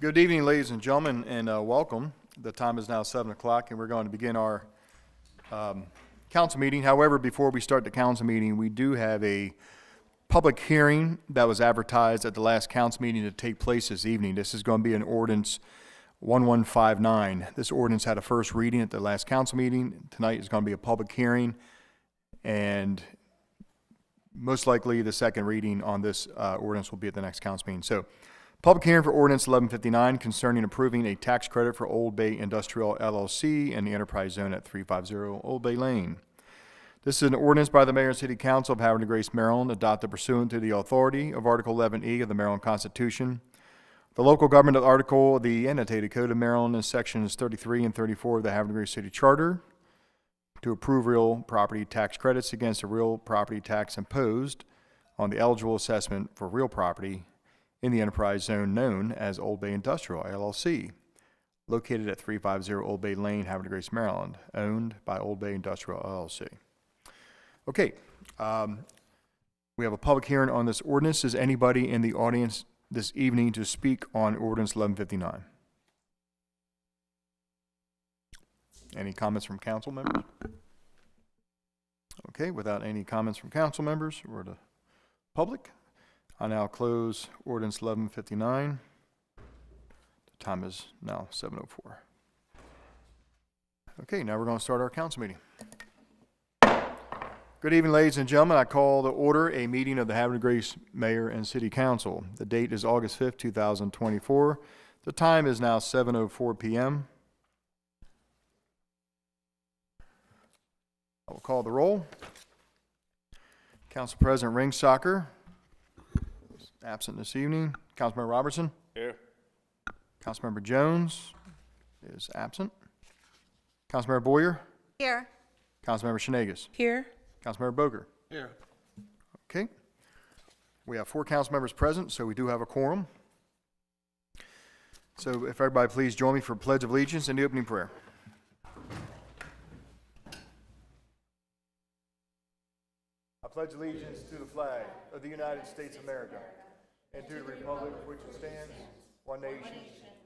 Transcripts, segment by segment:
Good evening, ladies and gentlemen, and welcome. The time is now 7 o'clock, and we're going to begin our council meeting. However, before we start the council meeting, we do have a public hearing that was advertised at the last council meeting to take place this evening. This is going to be an ordinance 1159. This ordinance had a first reading at the last council meeting. Tonight is going to be a public hearing, and most likely the second reading on this ordinance will be at the next council meeting. So, public hearing for ordinance 1159 concerning approving a tax credit for Old Bay Industrial LLC and the enterprise zone at 350 Old Bay Lane. This is an ordinance by the Mayor and City Council of Havre, Grace, Maryland, adopted pursuant to the authority of Article 11E of the Maryland Constitution, the local government article of the annotated Code of Maryland, and sections 33 and 34 of the Havre, Grace City Charter, to approve real property tax credits against the real property tax imposed on the eligible assessment for real property in the enterprise zone known as Old Bay Industrial LLC, located at 350 Old Bay Lane, Havre, Grace, Maryland, owned by Old Bay Industrial LLC. Okay, we have a public hearing on this ordinance. Is anybody in the audience this evening to speak on ordinance 1159? Any comments from council members? Okay, without any comments from council members or the public, I now close ordinance 1159. The time is now 7:04. Okay, now we're going to start our council meeting. Good evening, ladies and gentlemen. I call to order a meeting of the Havre Grace Mayor and City Council. The date is August 5th, 2024. The time is now 7:04 p.m. I will call the roll. Council President Ringsocker, absent this evening. Councilmember Robertson? Here. Councilmember Jones is absent. Councilmember Boyer? Here. Councilmember Shenagus? Here. Councilmember Boger? Here. Okay. We have 4 council members present, so we do have a quorum. So if everybody please join me for Pledge of Allegiance and the opening prayer. I pledge allegiance to the flag of the United States of America and to the republic for which it stands, one nation,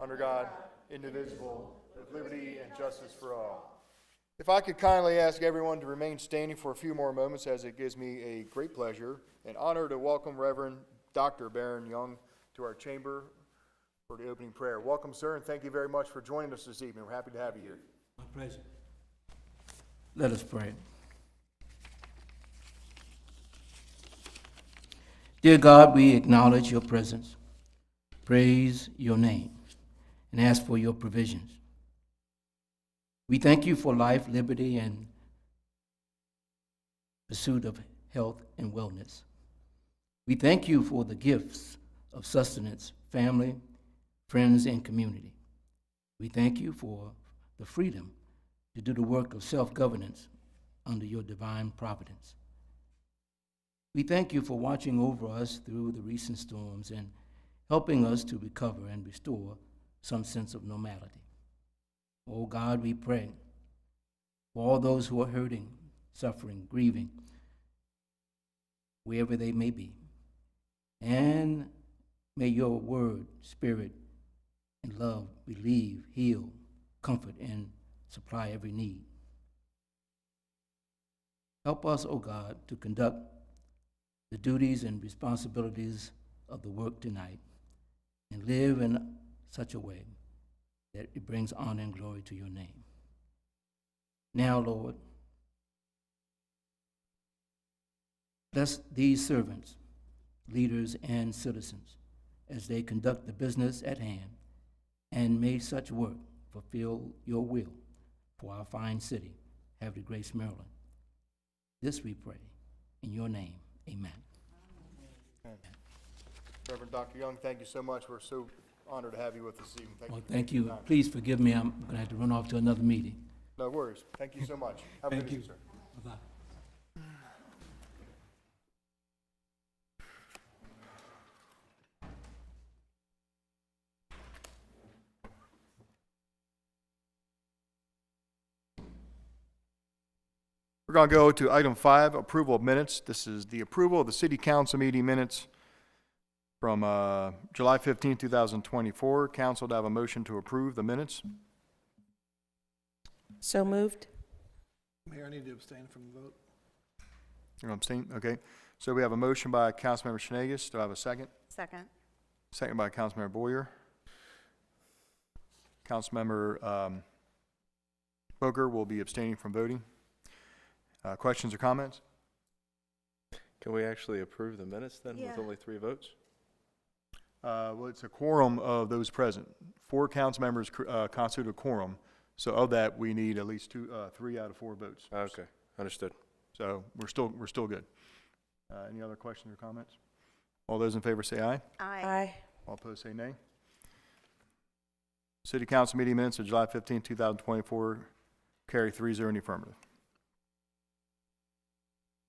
under God, indivisible, with liberty and justice for all. If I could kindly ask everyone to remain standing for a few more moments, as it gives me a great pleasure and honor to welcome Reverend Dr. Baron Young to our chamber for the opening prayer. Welcome, sir, and thank you very much for joining us this evening. We're happy to have you here. My pleasure. Let us pray. Dear God, we acknowledge your presence, praise your name, and ask for your provisions. We thank you for life, liberty, and pursuit of health and wellness. We thank you for the gifts of sustenance, family, friends, and community. We thank you for the freedom to do the work of self-governance under your divine providence. We thank you for watching over us through the recent storms and helping us to recover and restore some sense of normality. Oh God, we pray for all those who are hurting, suffering, grieving, wherever they may be. And may your word, spirit, and love relieve, heal, comfort, and supply every need. Help us, oh God, to conduct the duties and responsibilities of the work tonight and live in such a way that it brings honor and glory to your name. Now, Lord, bless these servants, leaders, and citizens as they conduct the business at hand, and may such work fulfill your will for our fine city, Havre, Grace, Maryland. This we pray in your name. Amen. Amen. Reverend Dr. Young, thank you so much. We're so honored to have you with us this evening. Thank you. Please forgive me. I'm going to have to run off to another meeting. No worries. Thank you so much. Have a good evening, sir. Bye-bye. We're going to go to item 5, approval of minutes. This is the approval of the City Council meeting minutes from July 15, 2024. Council, to have a motion to approve the minutes. So moved. Mayor, I need to abstain from the vote. You're going to abstain? Okay. So we have a motion by Councilmember Schnagus. Do I have a second? Second. Second by Councilmember Boyer. Councilmember Boger will be abstaining from voting. Questions or comments? Can we actually approve the minutes then Yeah. with only 3 votes? Well, it's a quorum of those present. 4 council members constitute a quorum. So of that, we need at least 3 out of 4 votes. Okay, understood. So we're still good. Any other questions or comments? All those in favor say aye. Aye. All opposed say nay. City Council meeting minutes of July 15, 2024 carry 3-0 in the affirmative.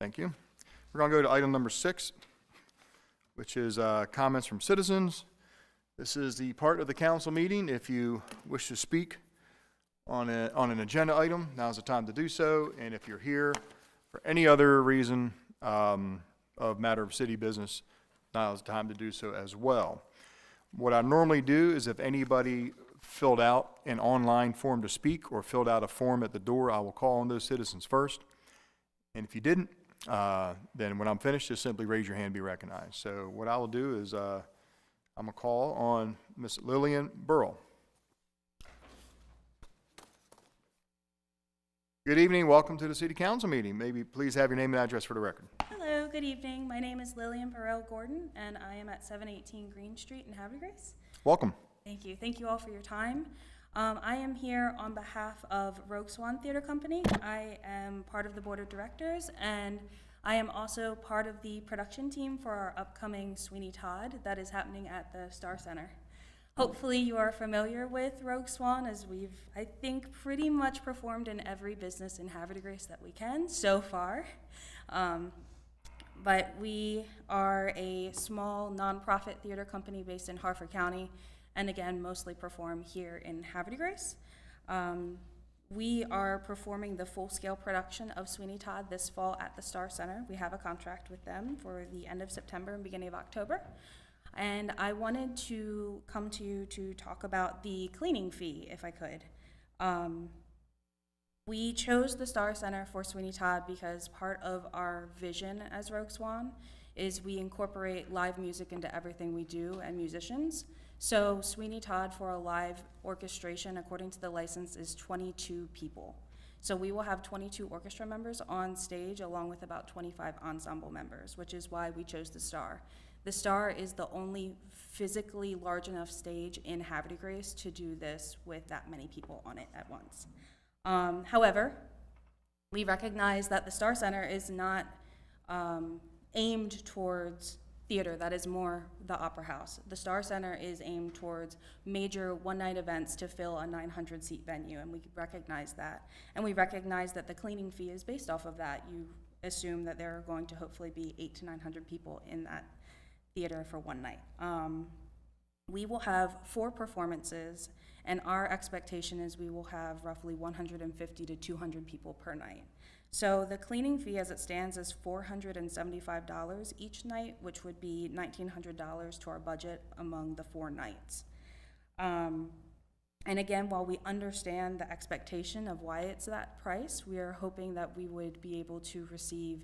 Thank you. We're going to go to item number 6, which is comments from citizens. This is the part of the council meeting. If you wish to speak on an agenda item, now's the time to do so. And if you're here for any other reason of matter of city business, now's the time to do so as well. What I normally do is if anybody filled out an online form to speak or filled out a form at the door, I will call on those citizens first. And if you didn't, then when I'm finished, just simply raise your hand and be recognized. So what I will do is I'm going to call on Ms. Lillian Burrell. Good evening. Welcome to the City Council meeting. Maybe please have your name and address for the record. Hello, good evening. My name is Lillian Burrell Gordon, and I am at 718 Green Street in Havre. Welcome. Thank you. Thank you all for your time. I am here on behalf of Rogue Swan Theater Company. I am part of the board of directors, and I am also part of the production team for our upcoming Sweeney Todd that is happening at the Star Center. Hopefully you are familiar with Rogue Swan, as we've, I think, pretty much performed in every business in Havre de Grace that we can so far. But we are a small nonprofit theater company based in Harford County, and again, mostly perform here in Havre de Grace. We are performing the full-scale production of Sweeney Todd this fall at the Star Center. We have a contract with them for the end of September and beginning of October. And I wanted to come to you to talk about the cleaning fee, if I could. We chose the Star Center for Sweeney Todd because part of our vision as Rogue Swan is we incorporate live music into everything we do and musicians. So Sweeney Todd for a live orchestration, according to the license, is 22 people. So we will have 22 orchestra members on stage along with about 25 ensemble members, which is why we chose the Star. The Star is the only physically large enough stage in Havre de Grace to do this with that many people on it at once. However, we recognize that the Star Center is not aimed towards theater. That is more the Opera House. The Star Center is aimed towards major one-night events to fill a 900-seat venue, and we recognize that. And we recognize that the cleaning fee is based off of that. You assume that there are going to hopefully be 800 to 900 people in that theater for one night. We will have 4 performances, and our expectation is we will have roughly 150 to 200 people per night. So the cleaning fee as it stands is $475 each night, which would be $1,900 to our budget among the 4 nights. And again, while we understand the expectation of why it's that price, we are hoping that we would be able to receive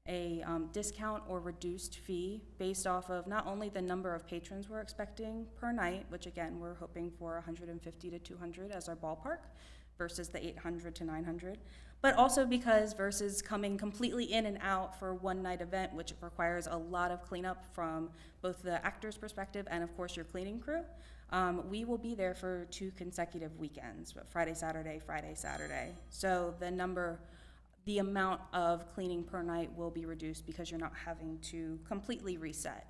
a discount or reduced fee based off of not only the number of patrons we're expecting per night, which again, we're hoping for 150 to 200 as our ballpark versus the 800 to 900, but also because versus coming completely in and out for one night event, which requires a lot of cleanup from both the actor's perspective and of course your cleaning crew, we will be there for 2 consecutive weekends, Friday, Saturday. So the amount of cleaning per night will be reduced because you're not having to completely reset.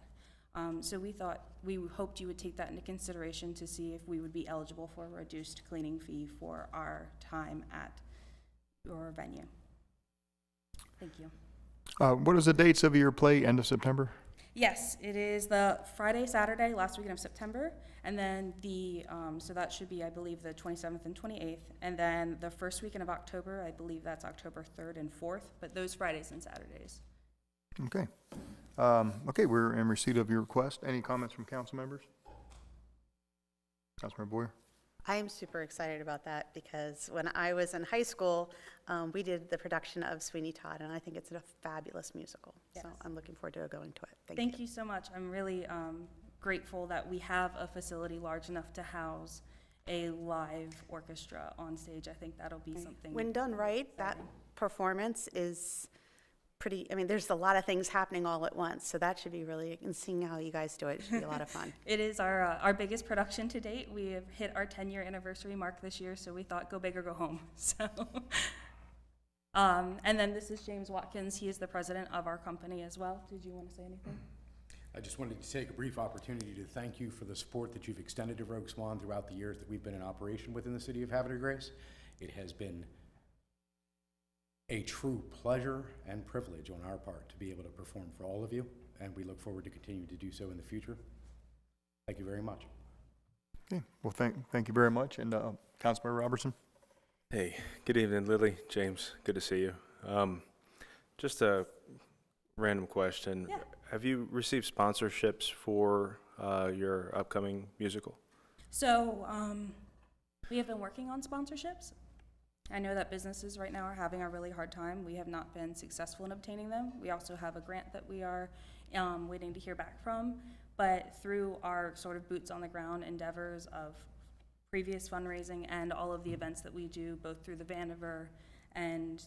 So we hoped you would take that into consideration to see if we would be eligible for a reduced cleaning fee for our time at your venue. Thank you. What is the dates of your play, end of September? Yes, it is the Friday, Saturday, last weekend of September, and then so that should be, I believe, the 27th and 28th, and then the first weekend of October, I believe that's October 3rd and 4th, but those Fridays and Saturdays. Okay. Okay, we're in receipt of your request. Any comments from council members? Councilmember Boyer? I am super excited about that because when I was in high school, we did the production of Sweeney Todd, and I think it's a fabulous musical. So Yes. I'm looking forward to going to it. Thank you so much. I'm really grateful that we have a facility large enough to house a live orchestra on stage. I think that'll be something. When done right, that performance is pretty, I mean, there's a lot of things happening all at once, so that should be really, and seeing how you guys do it should be a lot of fun. It is our biggest production to date. We have hit our 10-year anniversary mark this year, so we thought go big or go home. So, and then this is James Watkins. He is the president of our company as well. Did you want to say anything? I just wanted to take a brief opportunity to thank you for the support that you've extended to Rogue Swan throughout the years that we've been in operation within the city of Havre de Grace. It has been a true pleasure and privilege on our part to be able to perform for all of you, and we look forward to continuing to do so in the future. Thank you very much. Okay, well, thank you very much. And Councilmember Robertson? Hey, good evening, Lily, James, good to see you. Just a random question. Yeah. Have you received sponsorships for your upcoming musical? So we have been working on sponsorships. I know that businesses right now are having a really hard time. We have not been successful in obtaining them. We also have a grant that we are waiting to hear back from. But through our sort of boots on the ground endeavors of previous fundraising and all of the events that we do, both through the Vandiver and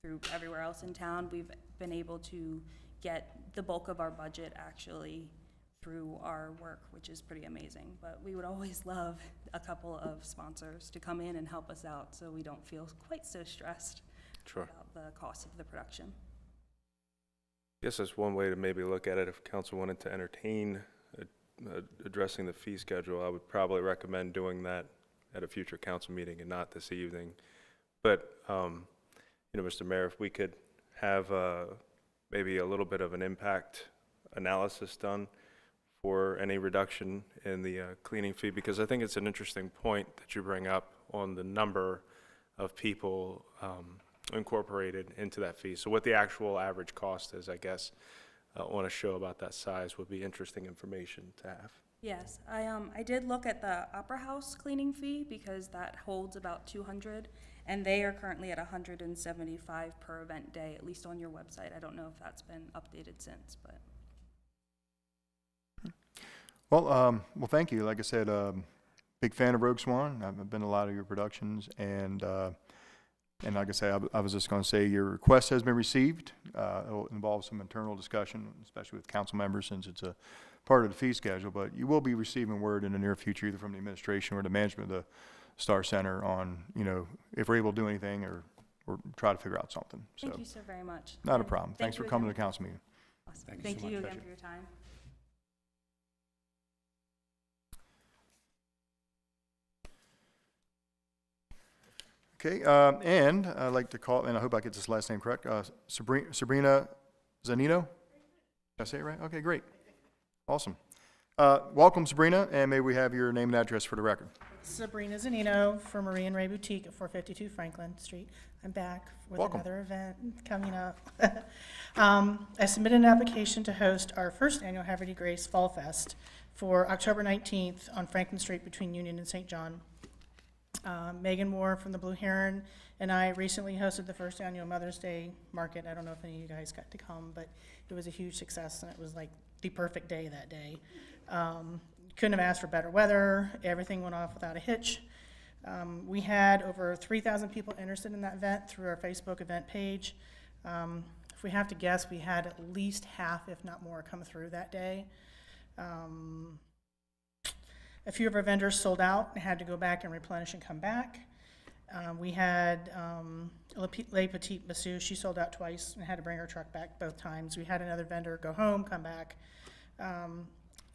through everywhere else in town, we've been able to get the bulk of our budget actually through our work, which is pretty amazing. But we would always love a couple of sponsors to come in and help us out so we don't feel quite so stressed Sure. about the cost of the production. I guess that's one way to maybe look at it. If council wanted to entertain addressing the fee schedule, I would probably recommend doing that at a future council meeting and not this evening. But, Mr. Mayor, if we could have maybe a little bit of an impact analysis done for any reduction in the cleaning fee, because I think it's an interesting point that you bring up on the number of people incorporated into that fee. So what the actual average cost is, I guess, on a show about that size would be interesting information to have. Yes, I did look at the Opera House cleaning fee because that holds about 200, and they are currently at 175 per event day, at least on your website. I don't know if that's been updated since, but. Well, thank you. Like I said, big fan of Rogue Swan. I've been to a lot of your productions, and like I say, I was just going to say your request has been received. It'll involve some internal discussion, especially with council members, since it's a part of the fee schedule. But you will be receiving word in the near future, either from the administration or the management of the Star Center, on if we're able to do anything or try to figure out something. Thank So you so very much. not a And problem. Thanks for you coming to again. the council meeting. Awesome. Thank you Thank so you much. again Pleasure. for your time. Okay, and I'd like to call, and I hope I get this last name correct, Sabrina Zanino? Did I say it right? Okay, great. Awesome. Welcome, Sabrina, and may we have your name and address for the record? Sabrina Zanino from Marie and Ray Boutique at 452 Franklin Street. I'm back with Welcome. another event coming up. I submitted an application to host our first annual Havre de Grace Fall Fest for October 19th on Franklin Street between Union and St. John. Megan Moore from the Blue Heron and I recently hosted the first annual Mother's Day market. I don't know if any of you guys got to come, but it was a huge success, and it was like the perfect day that day. Couldn't have asked for better weather. Everything went off without a hitch. We had over 3,000 people interested in that event through our Facebook event page. If we have to guess, we had at least half, if not more, come through that day. A few of our vendors sold out and had to go back and replenish and come back. We had Le Petite Masseuse. She sold out twice and had to bring her truck back both times. We had another vendor go home, come back.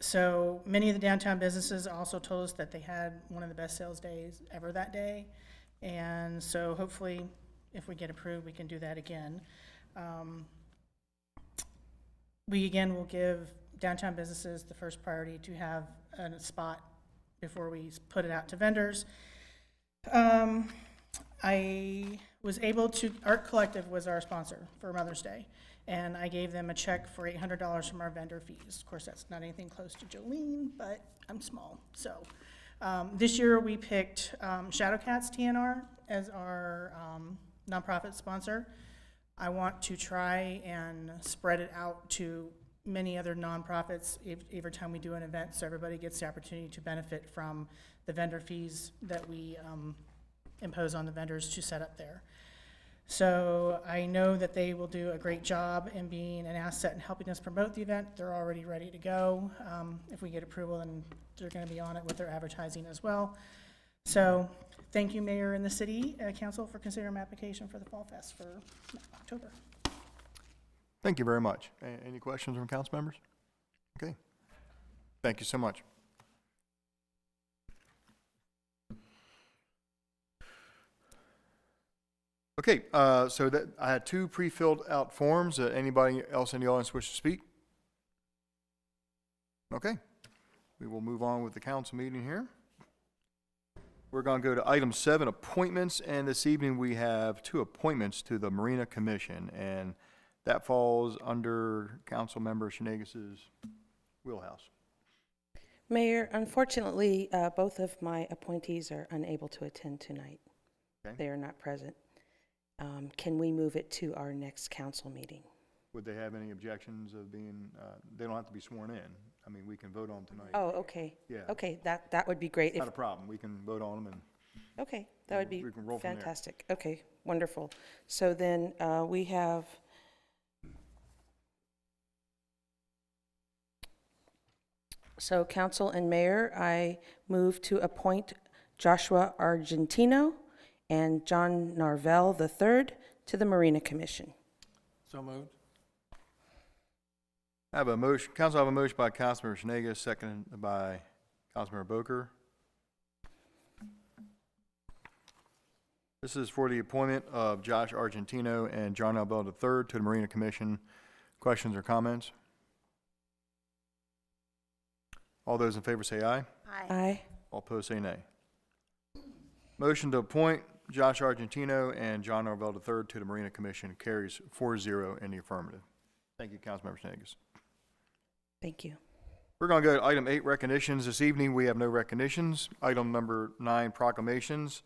So many of the downtown businesses also told us that they had one of the best sales days ever that day. And so hopefully, if we get approved, we can do that again. We again will give downtown businesses the first priority to have a spot before we put it out to vendors. I was able to, Art Collective was our sponsor for Mother's Day, And I gave them a check for $800 from our vendor fees. Of course, that's not anything close to Jolene, but I'm small. So this year we picked Shadowcats TNR as our nonprofit sponsor. I want to try and spread it out to many other nonprofits every time we do an event, so everybody gets the opportunity to benefit from the vendor fees that we impose on the vendors to set up there. So I know that they will do a great job in being an asset and helping us promote the event. They're already ready to go. If we get approval, then they're going to be on it with their advertising as well. So thank you, Mayor and the City Council, for considering my application for the Fall Fest for October. Thank you very much. Any questions from council members? Okay. Thank you so much. Okay, so that I had two pre-filled out forms. Anybody else in the audience wish to speak? Okay, we will move on with the council meeting here. We're going to go to item 7, appointments, and this evening we have 2 appointments to the Marina Commission, and that falls under Council Member Schnegis's wheelhouse. Mayor, unfortunately, both of my appointees are unable to attend tonight. Okay. They are not present. Can we move it to our next council meeting? Would they have any objections of being, they don't have to be sworn in. I mean, we can vote on them tonight. Oh, okay. Yeah. Okay, that would be great. It's not a problem. We can vote on them and Okay, that would be we can roll from there. fantastic. Okay, wonderful. So then we have so council and mayor, I move to appoint Joshua Argentino and John Narvell III to the Marina Commission. So moved. I have a motion, council have a motion by Councilmember Schnegas, seconded by Councilmember Boker. This is for the appointment of Josh Argentino and John Albell III to the Marina Commission. Questions or comments? All those in favor say aye. Aye. All opposed say nay. Motion to appoint Josh Argentino and John Albell III to the Marina Commission carries 4-0 in the affirmative. Thank you, Councilmember Schnegas. Thank you. We're going to go to item 8, recognitions. This evening, we have no recognitions. Item number 9, proclamations.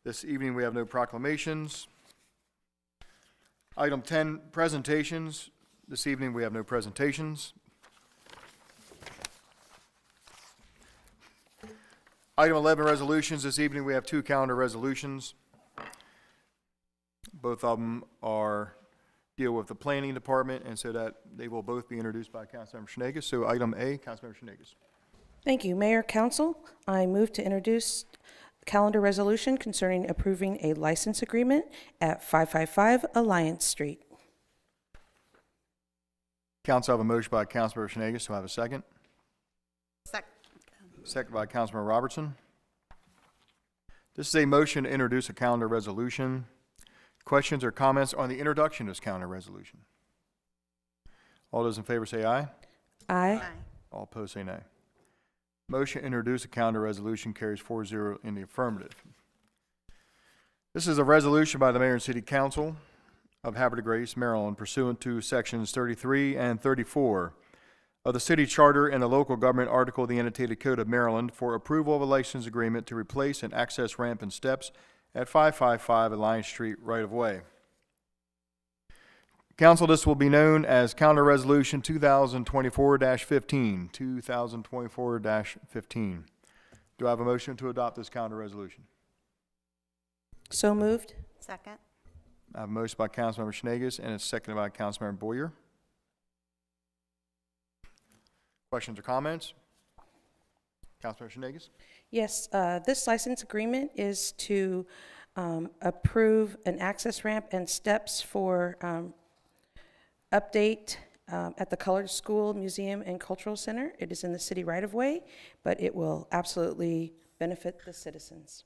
This evening, we have no proclamations. Item 10, presentations. This evening, we have no presentations. Item 11, resolutions. This evening, we have 2 calendar resolutions. Both of them deal with the planning department, and so that they will both be introduced by Councilmember Schnegas. So item A, Councilmember Schnegas. Thank you. Mayor, Council, I move to introduce calendar resolution concerning approving a license agreement at 555 Alliance Street. Council have a motion by Councilmember Schnegas. Do I have a second? Second by Councilmember Robertson. This is a motion to introduce a calendar resolution. Questions or comments on the introduction of this calendar resolution? All those in favor say aye. Aye. All opposed say nay. Motion to introduce a calendar resolution carries 4-0 in the affirmative. This is a resolution by the Mayor and City Council of Havre de Grace, Maryland, pursuant to sections 33 and 34 of the City Charter and the Local Government Article of the Annotated Code of Maryland for approval of a license agreement to replace an access ramp and steps at 555 Alliance Street right-of-way. Council, this will be known as Calendar Resolution 2024-15. 2024-15. Do I have a motion to adopt this calendar resolution? So moved. Second. I have a motion by Councilmember Schnegas and it's seconded by Councilmember Boyer. Questions or comments? Councilmember Schnegas? Yes, this license agreement is to approve an access ramp and steps for update at the Colored School Museum and Cultural Center. It is in the city right-of-way, but it will absolutely benefit the citizens.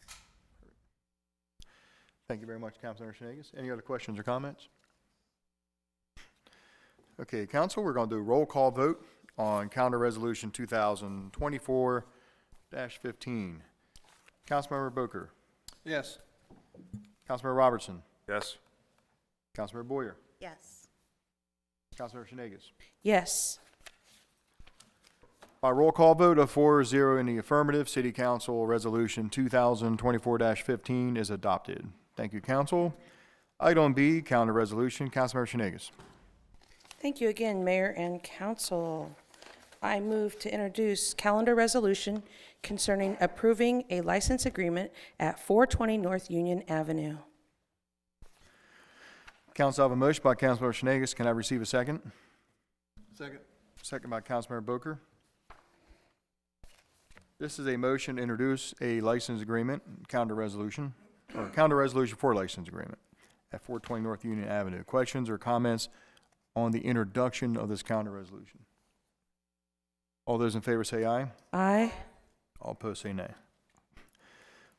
Thank you very much, Councilmember Schnegas. Any other questions or comments? Okay, Council, we're going to do a roll call vote on Calendar Resolution 2024-15. Councilmember Boker. Yes. Councilmember Robertson. Yes. Councilmember Boyer. Yes. Councilmember Shenanigans. Yes. By roll call vote of 4-0 in the affirmative, City Council Resolution 2024-15 is adopted. Thank you, Council. Item B, calendar resolution. Councilmember Shenanigans. Thank you again, Mayor and Council. I move to introduce calendar resolution concerning approving a license agreement at 420 North Union Avenue. Council, I have a motion by Councilmember Shenanigans. Can I receive a second? Second. Second by Councilmember Booker. This is a motion to introduce a license agreement, calendar resolution, or calendar resolution for license agreement at 420 North Union Avenue. Questions or comments on the introduction of this calendar resolution? All those in favor say aye. Aye. All opposed say nay.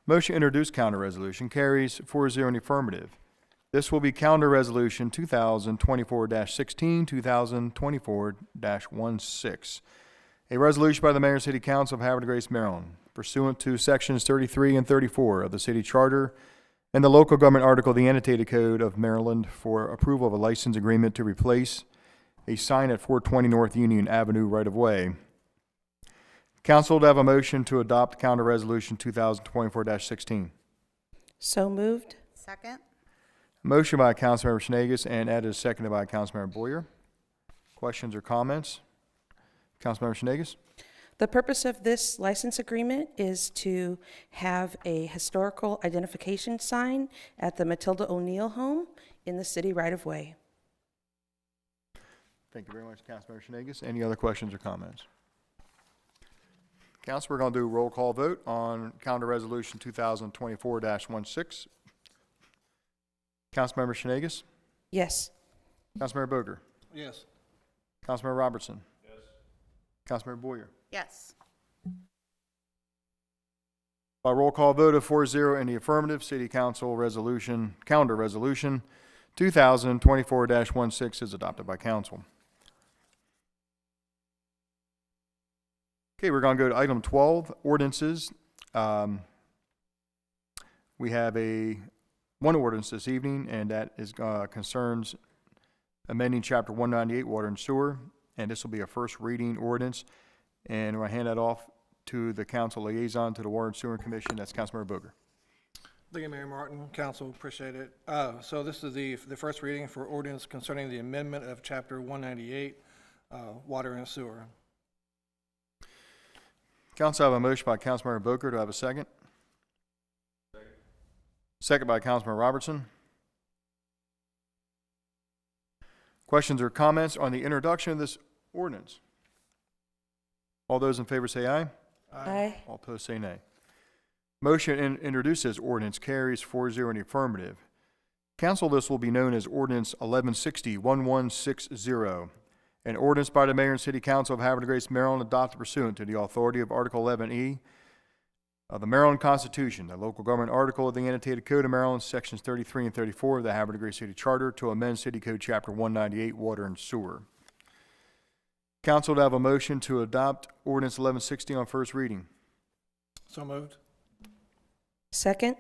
Motion to introduce calendar resolution carries 4-0 in the affirmative. This will be calendar resolution 2024-16, 2024-16. A resolution by the Mayor and City Council of Havre de Grace, Maryland, pursuant to sections 33 and 34 of the City Charter and the local government article of the Annotated Code of Maryland for approval of a license agreement to replace a sign at 420 North Union Avenue right-of-way. Council to have a motion to adopt calendar resolution 2024-16. So moved. Second? Motion by Councilmember Shenanigans and added seconded by Councilmember Boyer. Questions or comments? Councilmember Shenanigans. The purpose of this license agreement is to have a historical identification sign at the Matilda O'Neill home in the city right-of-way. Thank you very much, Councilmember Shenanigans. Any other questions or comments? Council, we're going to do a roll call vote on calendar resolution 2024-16. Councilmember Shenanigans. Yes. Councilmember Boger. Yes. Councilmember Robertson. Yes. Councilmember Boyer. Yes. By roll call vote of 4-0 in the affirmative, City Council resolution, calendar resolution 2024-16 is adopted by council. Okay, we're going to go to item 12, ordinances. We have one ordinance this evening, and that is concerns amending Chapter 198, Water and Sewer, and this will be a first reading ordinance. And we'll hand that off to the council liaison to the Water and Sewer Commission. That's Councilmember Boger. Thank you, Mayor Martin. Council, appreciate it. So this is the first reading for ordinance concerning the amendment of Chapter 198, Water and Sewer. Council, I have a motion by Councilmember Boger. Do I have a second? Second by Councilmember Robertson. Questions or comments on the introduction of this ordinance? All those in favor say aye. Aye. All opposed say nay. Motion to introduce this ordinance carries 4-0 in the affirmative. Council, this will be known as Ordinance 1160-1160, an ordinance by the Mayor and City Council of Havre de Grace, Maryland, adopted pursuant to the authority of Article 11E of the Maryland Constitution, the local government article of the Annotated Code of Maryland, Sections 33 and 34 of the Havre de Grace City Charter to amend City Code Chapter 198, Water and Sewer. Council to have a motion to adopt Ordinance 1160 on first reading. So moved. Second.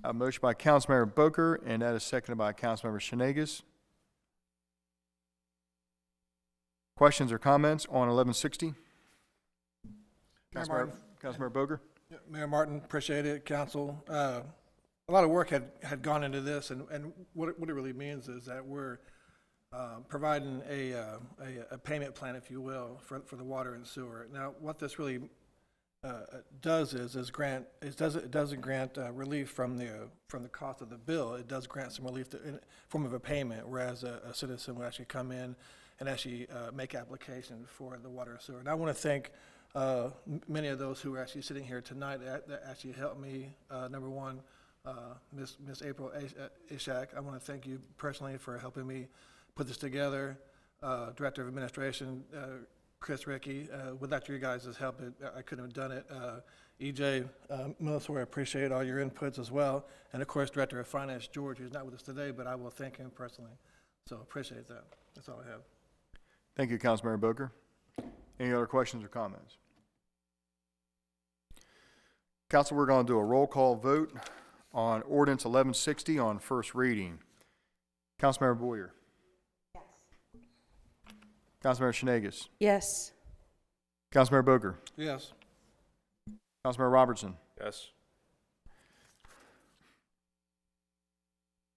A motion by Councilmember Boker, and that is seconded by Councilmember Shenanigans. Questions or comments on 1160? Councilmember Boger. Yeah, Mayor Martin, appreciate it. Council, a lot of work had gone into this, and what it really means is that we're providing a payment plan, if you will, for the water and sewer. Now, what this really does is grant. It doesn't grant relief from the cost of the bill. It does grant some relief in form of a payment, whereas a citizen would actually come in and actually make application for the water and sewer. And I want to thank many of those who are actually sitting here tonight that actually helped me. Number one, Miss April Ishak. I want to thank you personally for helping me put this together. Director of Administration, Chris Rickey. Without your guys' help, I couldn't have done it. EJ Millisore, I appreciate all your inputs as well. And of course, Director of Finance, George, who's not with us today, but I will thank him personally. So appreciate that. That's all I have. Thank you, Councilmember Boker. Any other questions or comments? Council, we're going to do a roll call vote on Ordinance 1160 on first reading. Councilmember Boyer. Yes. Councilmember Shenanigans. Yes. Councilmember Boger. Yes. Councilmember Robertson. Yes.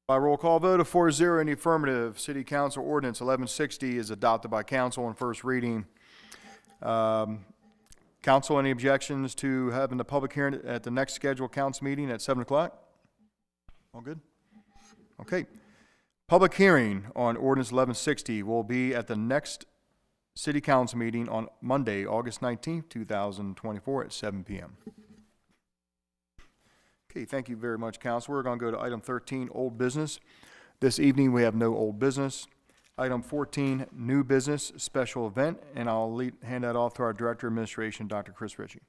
By roll call vote of 4-0 in the affirmative, City Council Ordinance 1160 is adopted by council on first reading. Council, any objections to having the public hearing at the next scheduled council meeting at 7 o'clock? All good? Okay. Public hearing on Ordinance 1160 will be at the next City Council meeting on Monday, August 19th, 2024 at 7 p.m. Okay, thank you very much, Council. We're going to go to item 13, old business. This evening, we have no old business. Item 14, new business, special event, and I'll hand that off to our Director of Administration, Dr. Chris Ritchie.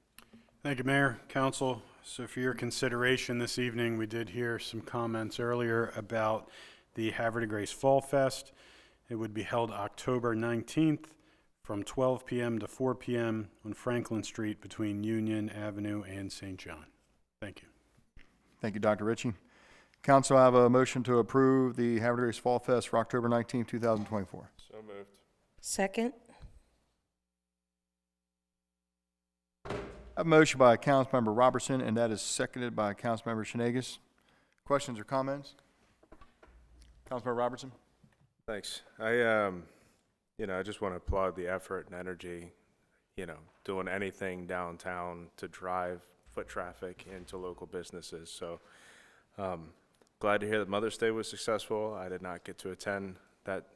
Thank you, Mayor, Council. So for your consideration this evening, we did hear some comments earlier about the Havre de Grace Fall Fest. It would be held October 19th from 12 p.m. to 4 p.m. on Franklin Street between Union Avenue and St. John. Thank you. Thank you, Dr. Ritchie. Council, I have a motion to approve the Havre de Grace Fall Fest for October 19th, 2024. So moved. Second. I have a motion by Councilmember Robertson, and that is seconded by Councilmember Shenanigans. Questions or comments? Councilmember Robertson? Thanks. I just want to applaud the effort and energy, doing anything downtown to drive foot traffic into local businesses. So, glad to hear that Mother's Day was successful. I did not get to attend that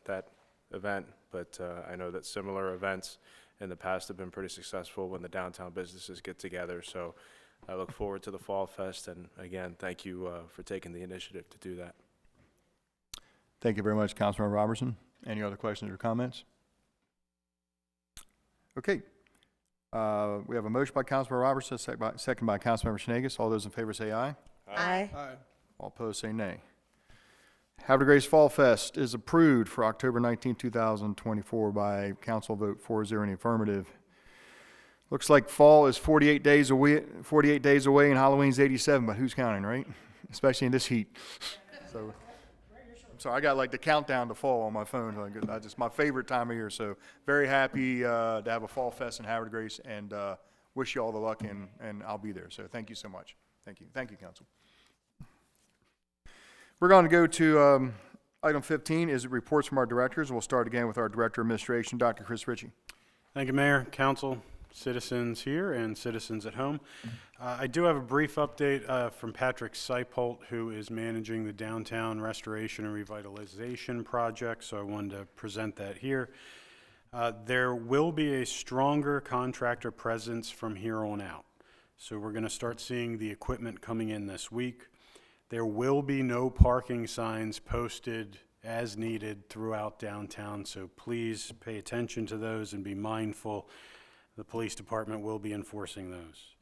event, but I know that similar events in the past have been pretty successful when the downtown businesses get together. So I look forward to the Fall Fest, and again, thank you for taking the initiative to do that. Thank you very much, Councilmember Robertson. Any other questions or comments? Okay. We have a motion by Councilmember Robertson, second by Councilmember Shenanigans. All those in favor say aye. Aye. Aye. All opposed say nay. Havre de Grace Fall Fest is approved for October 19, 2024 by council vote 4-0 in the affirmative. Looks like fall is 48 days away and Halloween's 87, but who's counting, right? Especially in this heat. So, I'm sorry, I got like the countdown to fall on my phone. Just my favorite time of year. So very happy to have a Fall Fest in Havre de Grace, and wish you all the luck, and I'll be there. So thank you so much. Thank you. Thank you, Council. We're going to go to item 15 is reports from our directors. We'll start again with our Director of Administration, Dr. Chris Ritchie. Thank you, Mayor, Council, citizens here, and citizens at home. I do have a brief update from Patrick Seipolt, who is managing the downtown restoration and revitalization project, so I wanted to present that here. There will be a stronger contractor presence from here on out. So we're going to start seeing the equipment coming in this week. There will be no parking signs posted as needed throughout downtown, so please pay attention to those and be mindful. The police department will be enforcing those.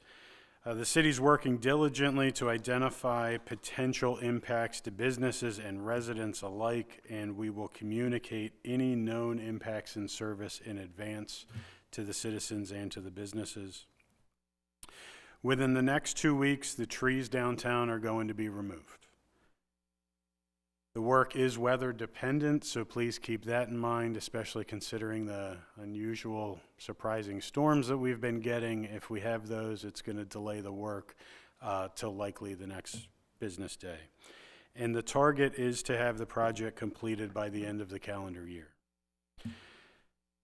The city's working diligently to identify potential impacts to businesses and residents alike, and we will communicate any known impacts in service in advance to the citizens and to the businesses. Within the next 2 weeks, the trees downtown are going to be removed. The work is weather dependent, so please keep that in mind, especially considering the unusual, surprising storms that we've been getting. If we have those, it's going to delay the work till likely the next business day. And the target is to have the project completed by the end of the calendar year.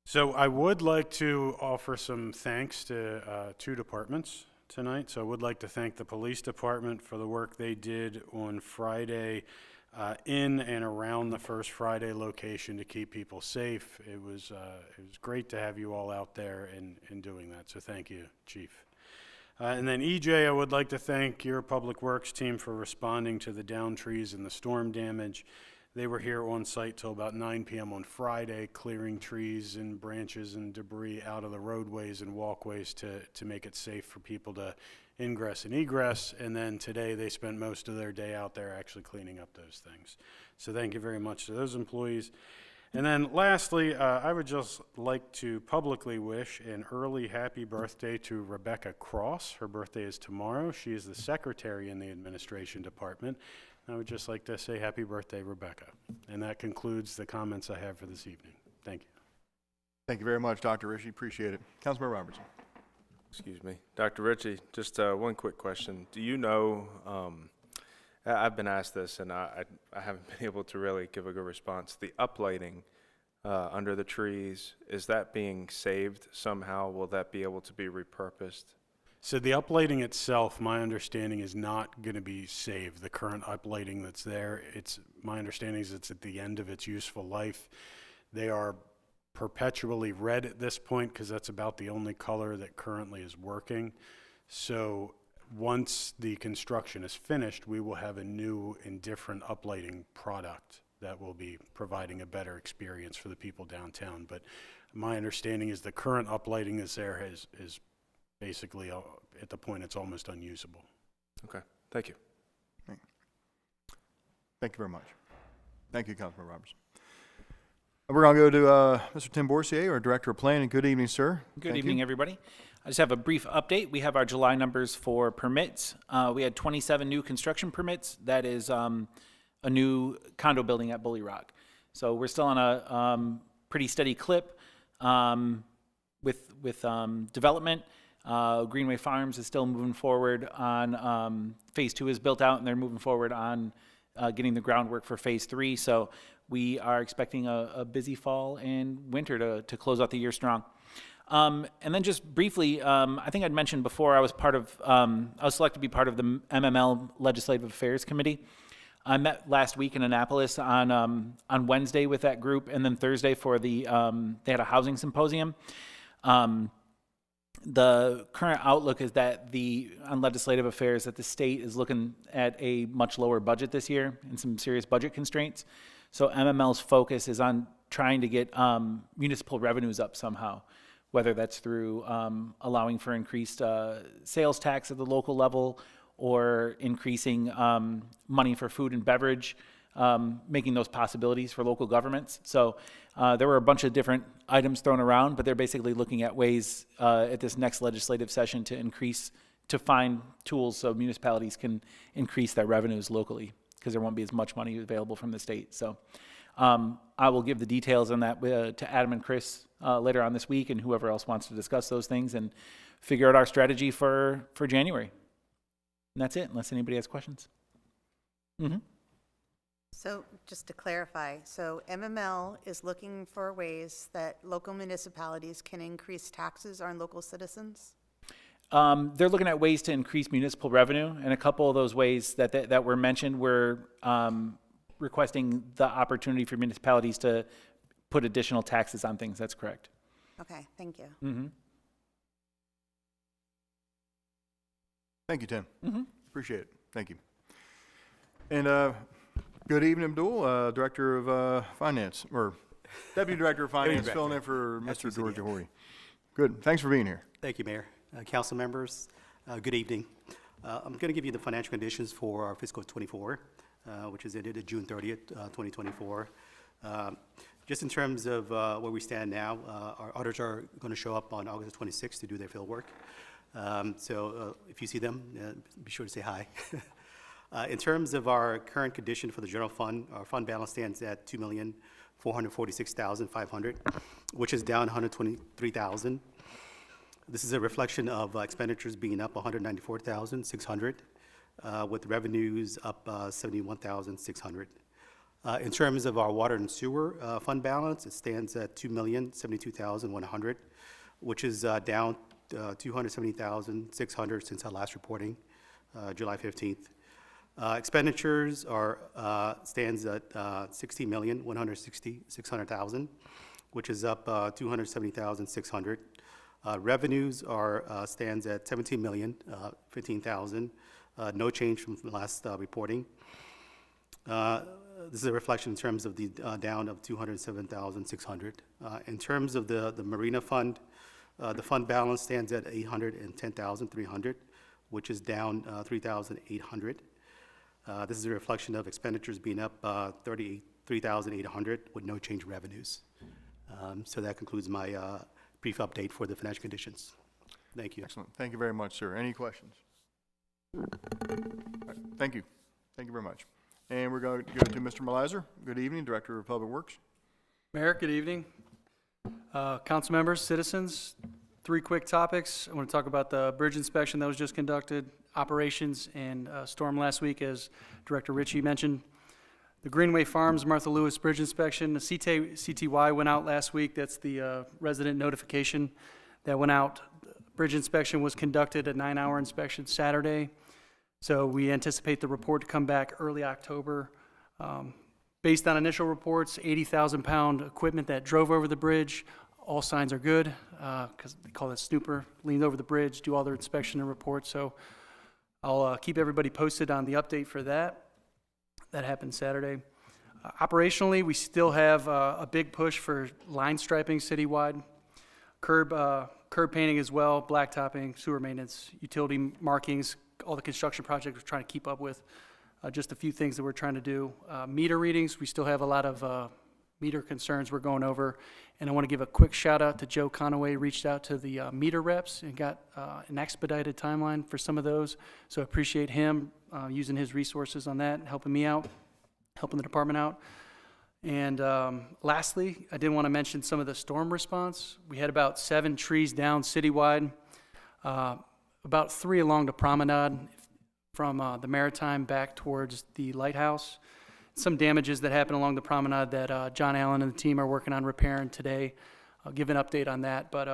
So I would like to offer some thanks to two departments tonight. So I would like to thank the police department for the work they did on Friday in and around the First Friday location to keep people safe. It was great to have you all out there and doing that. So thank you, Chief. And then EJ, I would like to thank your Public Works team for responding to the downed trees and the storm damage. They were here on site till about 9 p.m. on Friday, clearing trees and branches and debris out of the roadways and walkways to make it safe for people to ingress and egress. And then today they spent most of their day out there actually cleaning up those things. So thank you very much to those employees. And then lastly, I would just like to publicly wish an early happy birthday to Rebecca Cross. Her birthday is tomorrow. She is the secretary in the administration department. I would just like to say happy birthday, Rebecca. And that concludes the comments I have for this evening. Thank you. Thank you very much, Dr. Ritchie. Appreciate it. Councilmember Robertson. Excuse me. Dr. Ritchie, just one quick question. Do you know, I've been asked this and I haven't been able to really give a good response. The uplighting under the trees, is that being saved somehow? Will that be able to be repurposed? So the uplighting itself, my understanding, is not going to be saved. The current uplighting that's there, my understanding is it's at the end of its useful life. They are perpetually red at this point because that's about the only color that currently is working. So once the construction is finished, we will have a new and different uplighting product that will be providing a better experience for the people downtown. But my understanding is the current uplighting that's there is basically at the point it's almost unusable. Okay, thank you. Thank you very much. Thank you, Councilmember Robertson. We're going to go to Mr. Tim Borsier, our Director of Planning. Good evening, sir. Good Thank evening, you. everybody. I just have a brief update. We have our July numbers for permits. We had 27 new construction permits. That is a new condo building at Bully Rock. So we're still on a pretty steady clip with development. Greenway Farms is still moving forward on phase 2 is built out, and they're moving forward on getting the groundwork for phase 3. So we are expecting a busy fall and winter to close out the year strong. And then just briefly, I think I'd mentioned before I was selected to be part of the MML Legislative Affairs Committee. I met last week in Annapolis on Wednesday with that group, and then Thursday for they had a housing symposium. The current outlook is that on legislative affairs, that the state is looking at a much lower budget this year and some serious budget constraints. So MML's focus is on trying to get municipal revenues up somehow, whether that's through allowing for increased sales tax at the local level or increasing money for food and beverage, making those possibilities for local governments. So there were a bunch of different items thrown around, but they're basically looking at ways at this next legislative session to find tools so municipalities can increase their revenues locally, because there won't be as much money available from the state. So I will give the details on that to Adam and Chris later on this week, and whoever else wants to discuss those things and figure out our strategy for January. And that's it, unless anybody has questions. Mm-hmm. So just to clarify, so MML is looking for ways that local municipalities can increase taxes on local citizens? They're looking at ways to increase municipal revenue, and a couple of those ways that were mentioned were requesting the opportunity for municipalities to put additional taxes on things. That's correct. Okay, thank you. Mm-hmm. Thank you, Tim. Mm-hmm. Appreciate it. Thank you. And good evening, Abdul, Director of Finance, or Deputy Director of Finance, filling in for Mr. George Johori. Good. Thanks for being here. Thank you, Mayor. Council members, good evening. I'm going to give you the financial conditions for our fiscal 24, which is ended June 30th, 2024. Just in terms of where we stand now, our auditors are going to show up on August 26th to do their field work. So if you see them, be sure to say hi. In terms of our current condition for the general fund, our fund balance stands at $2,446,500, which is down $123,000. This is a reflection of expenditures being up $194,600, with revenues up $71,600. In terms of our water and sewer fund balance, it stands at $2,072,100, which is down $270,600 since our last reporting, July 15th. Expenditures stands at $16,160,600, which is up $270,600. Revenues stands at $17,015,000, no change from the last reporting. This is a reflection in terms of the down of $207,600. In terms of the Marina Fund, the fund balance stands at $810,300, which is down $3,800. This is a reflection of expenditures being up $33,800 with no change in revenues. So that concludes my brief update for the financial conditions. Thank you. Excellent. Thank you very much, sir. Any questions? All right. Thank you. Thank you very much. And we're going to go to Mr. Malizer. Good evening, Director of Public Works. Mayor, good evening. Council members, citizens, 3 quick topics. I want to talk about the bridge inspection that was just conducted, operations, and storm last week, as Director Ritchie mentioned. The Greenway Farms Martha Lewis Bridge inspection, the CTY went out last week. That's the resident notification that went out. Bridge inspection was conducted, a 9-hour inspection Saturday. So we anticipate the report to come back early October. Based on initial reports, 80,000-pound equipment that drove over the bridge. All signs are good, because they call it snooper, leaned over the bridge, do all their inspection and reports. So I'll keep everybody posted on the update for that. That happened Saturday. Operationally, we still have a big push for line striping citywide, curb painting as well, blacktopping, sewer maintenance, utility markings, all the construction projects we're trying to keep up with. Just a few things that we're trying to do. Meter readings, we still have a lot of meter concerns we're going over. And I want to give a quick shout out to Joe Conaway, reached out to the meter reps and got an expedited timeline for some of those. So I appreciate him using his resources on that, helping me out, helping the department out. And lastly, I did want to mention some of the storm response. We had about 7 trees down citywide, about 3 along the promenade from the Maritime back towards the lighthouse. Some damages that happened along the promenade that John Allen and the team are working on repairing today. I'll give an update on that, but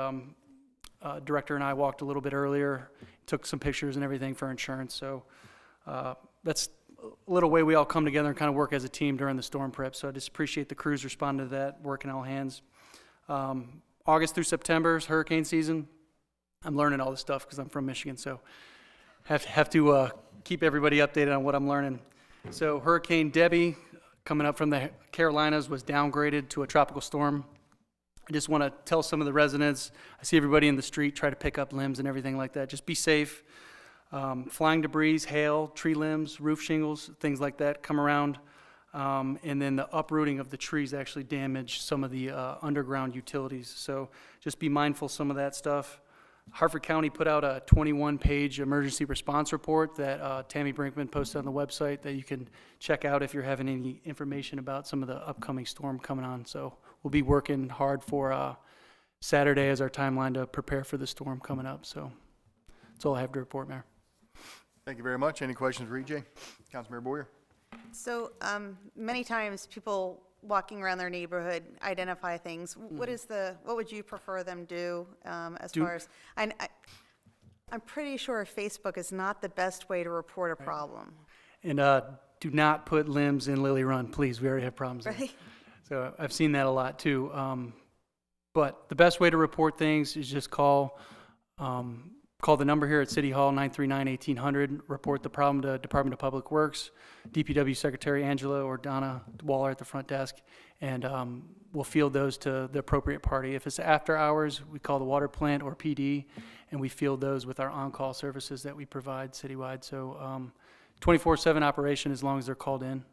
Director and I walked a little bit earlier, took some pictures and everything for insurance, so that's a little way we all come together and kind of work as a team during the storm prep, so I just appreciate the crews responding to that, working all hands. August through September is hurricane season. I'm learning all this stuff because I'm from Michigan, so have to keep everybody updated on what I'm learning. So Hurricane Debbie, coming up from the Carolinas, was downgraded to a tropical storm. I just want to tell some of the residents, I see everybody in the street try to pick up limbs and everything like that. Just be safe. Flying debris, hail, tree limbs, roof shingles, things like that come around. And then the uprooting of the trees actually damaged some of the underground utilities. So just be mindful of some of that stuff. Harford County put out a 21-page emergency response report that Tammy Brinkman posted on the website that you can check out if you're having any information about some of the upcoming storm coming on. So we'll be working hard for Saturday as our timeline to prepare for the storm coming up. So that's all I have to report, Mayor. Thank you very much. Any questions for EJ? Councilmember Boyer? So many times people walking around their neighborhood identify things. What would you prefer them do far as, I'm pretty sure Facebook is not the best way to report a problem. And do not put limbs in Lily Run, please. We already have problems there. Right? So I've seen that a lot too. But the best way to report things is just call the number here at City Hall, 939-1800. Report the problem to Department of Public Works, DPW Secretary Angela or Donna Waller at the front desk, and we'll field those to the appropriate party. If it's after hours, we call the water plant or PD, and we field those with our on-call services that we provide citywide. So 24/7 operation as long as they're called in,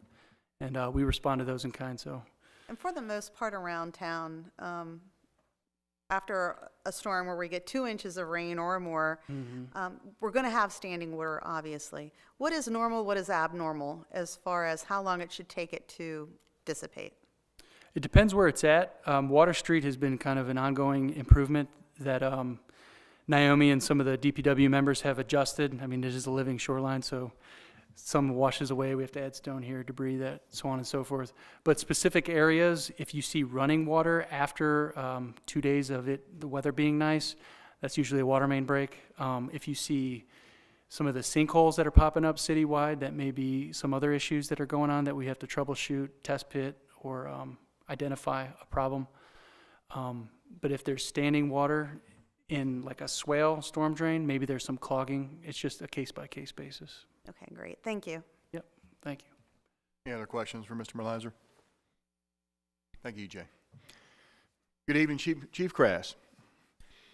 and we respond to those in kind. So. And for the most part around town, after a storm where we get 2 inches of rain or more, we're going to have standing water, obviously. What is normal, what is abnormal as far as how long it should take it to dissipate? It depends where it's at. Water Street has been kind of an ongoing improvement that Naomi and some of the DPW members have adjusted. I mean, it is a living shoreline, so some washes away. We have to add stone here, debris, that, so on and so forth. But specific areas, if you see running water after 2 days of the weather being nice, that's usually a water main break. If you see some of the sinkholes that are popping up citywide, that may be some other issues that are going on that we have to troubleshoot, test pit, or identify a problem. But if there's standing water in like a swale storm drain, maybe there's some clogging. It's just a case-by-case basis. Okay, great. Thank you. Yep, thank you. Any other questions for Mr. Merlizer? Thank you, EJ. Good evening, Chief Crass.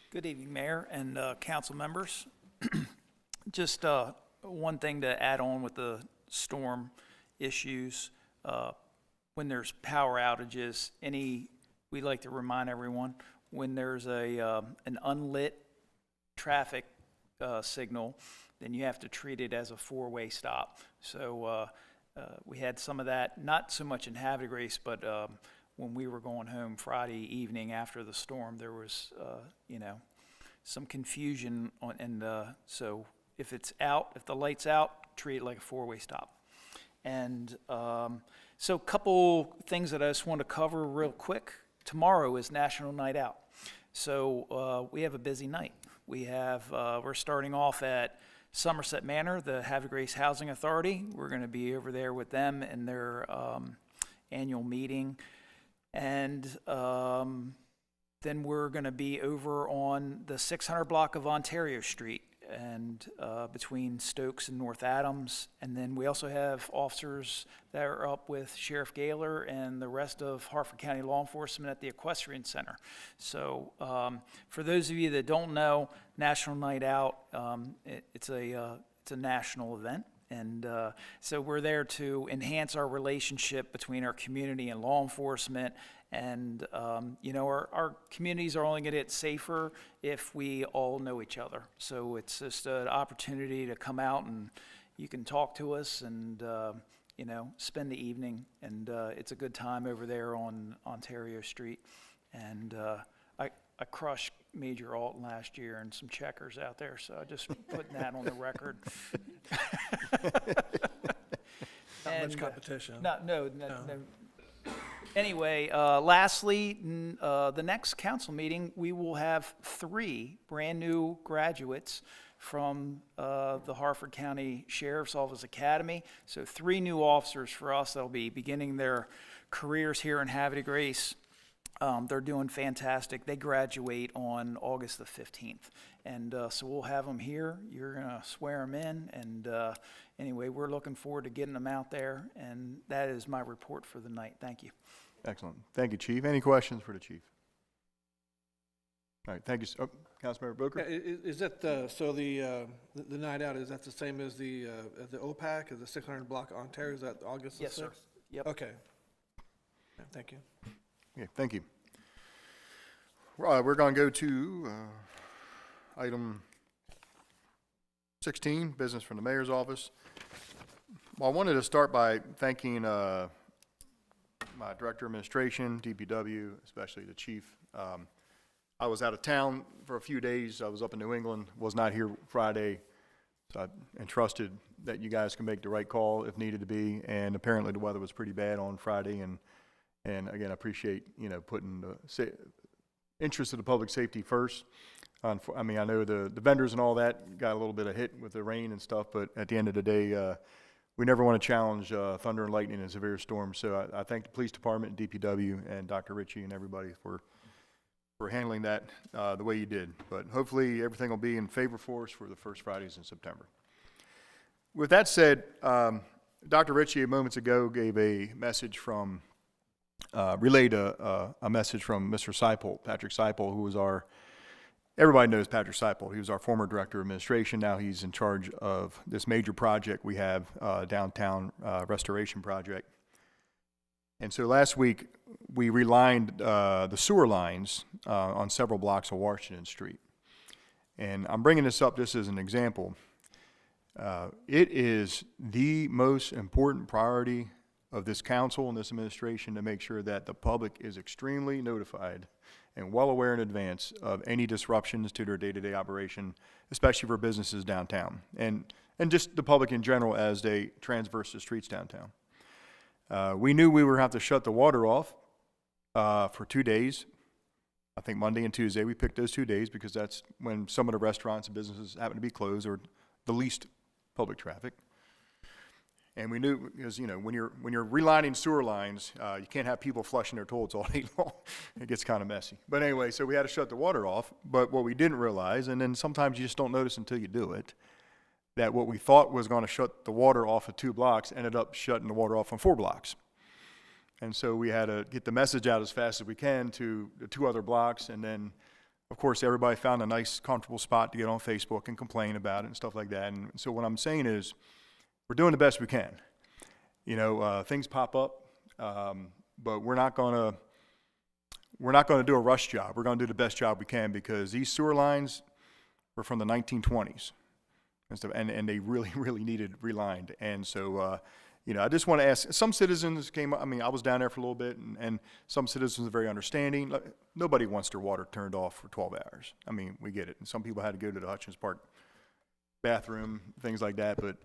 Good evening, Mayor and council members. Just one thing to add on with the storm issues. When there's power outages, we'd like to remind everyone, when there's an unlit traffic signal, then you have to treat it as a 4-way stop. So we had some of that, not so much in Havre, but when we were going home Friday evening after the storm, there was, some confusion on, and so if it's out, if the light's out, treat it like a four-way stop. And so a couple things that I just want to cover real quick. Tomorrow is National Night Out. So we have a busy night. We're starting off at Somerset Manor, the Havre Grace Housing Authority. We're going to be over there with them in their annual meeting. And then we're going to be over on the 600 block of Ontario Street and between Stokes and North Adams. And then we also have officers that are up with Sheriff Gaylor and the rest of Harford County law enforcement at the Equestrian Center. So for those of you that don't know, National Night Out, it's a national event. And so we're there to enhance our relationship between our community and law enforcement. And, our communities are only going to get safer if we all know each other. So it's just an opportunity to come out and you can talk to us and, spend the evening. And it's a good time over there on Ontario Street. And I crushed Major Alton last year and some checkers out there. So just putting that on the record. Not much competition. No. Anyway, lastly, the next council meeting, we will have 3 brand-new graduates from the Harford County Sheriff's Office Academy. So 3 new officers for us that'll be beginning their careers here in Havre de Grace. They're doing fantastic. They graduate on August the 15th. And so we'll have them here. You're going to swear them in. And anyway, we're looking forward to getting them out there. And that is my report for the night. Thank you. Excellent. Thank you, Chief. Any questions for the Chief? All right, thank you. Councilmember Booker? Is that, so the night out, is that the same as the OPAC, as the 600 block of Ontario? Is that August the 6th? Yes, sir. Yep. Okay. Yeah, thank you. Okay, thank you. We're going to go to item 16, business from the mayor's office. Well, I wanted to start by thanking my director of administration, DPW, especially the chief. I was out of town for a few days. I was up in New England, was not here Friday, so I entrusted that you guys can make the right call if needed to be. And apparently the weather was pretty bad on Friday, and again, I appreciate putting the interest of the public safety first. I mean, I know the vendors and all that got a little bit of hit with the rain and stuff, but at the end of the day, we never want to challenge thunder and lightning in severe storms. So I thank the police department and DPW and Dr. Ritchie and everybody for handling that the way you did. But hopefully everything will be in favor for us for the first Fridays in September. With that said, Dr. Ritchie moments ago gave a message from, relayed a message from Mr. Seipold, Patrick Seipold, who was everybody knows Patrick Seipold. He was our former director of administration. Now he's in charge of this major project we have, downtown restoration project. And so last week, we relined the sewer lines on several blocks of Washington Street. And I'm bringing this up just as an example. It is the most important priority of this council and this administration to make sure that the public is extremely notified and well aware in advance of any disruptions to their day-to-day operation, especially for businesses downtown, and just the public in general as they transverse the streets downtown. We knew we would have to shut the water off for 2 days. I think Monday and Tuesday. We picked those 2 days because that's when some of the restaurants and businesses happen to be closed or the least public traffic. And we knew, because when you're relining sewer lines, you can't have people flushing their toilets all day long. It gets kind of messy. But anyway, so we had to shut the water off. But what we didn't realize, and then sometimes you just don't notice until you do it, that what we thought was going to shut the water off of 2 blocks ended up shutting the water off on 4 blocks. And so we had to get the message out as fast as we can to the 2 other blocks. And then, of course, everybody found a nice, comfortable spot to get on Facebook and complain about it and stuff like that. And so what I'm saying is, we're doing the best we can. Things pop up, but we're not going to do a rush job. We're going to do the best job we can because these sewer lines were from the 1920s, and they really, really needed relined. And so, You know, I just want to ask, some citizens came, I mean, I was down there for a little bit, and some citizens are very understanding. Like, nobody wants their water turned off for 12 hours. I mean, we get it. And some people had to go to the Hutchins Park bathroom, things like that. But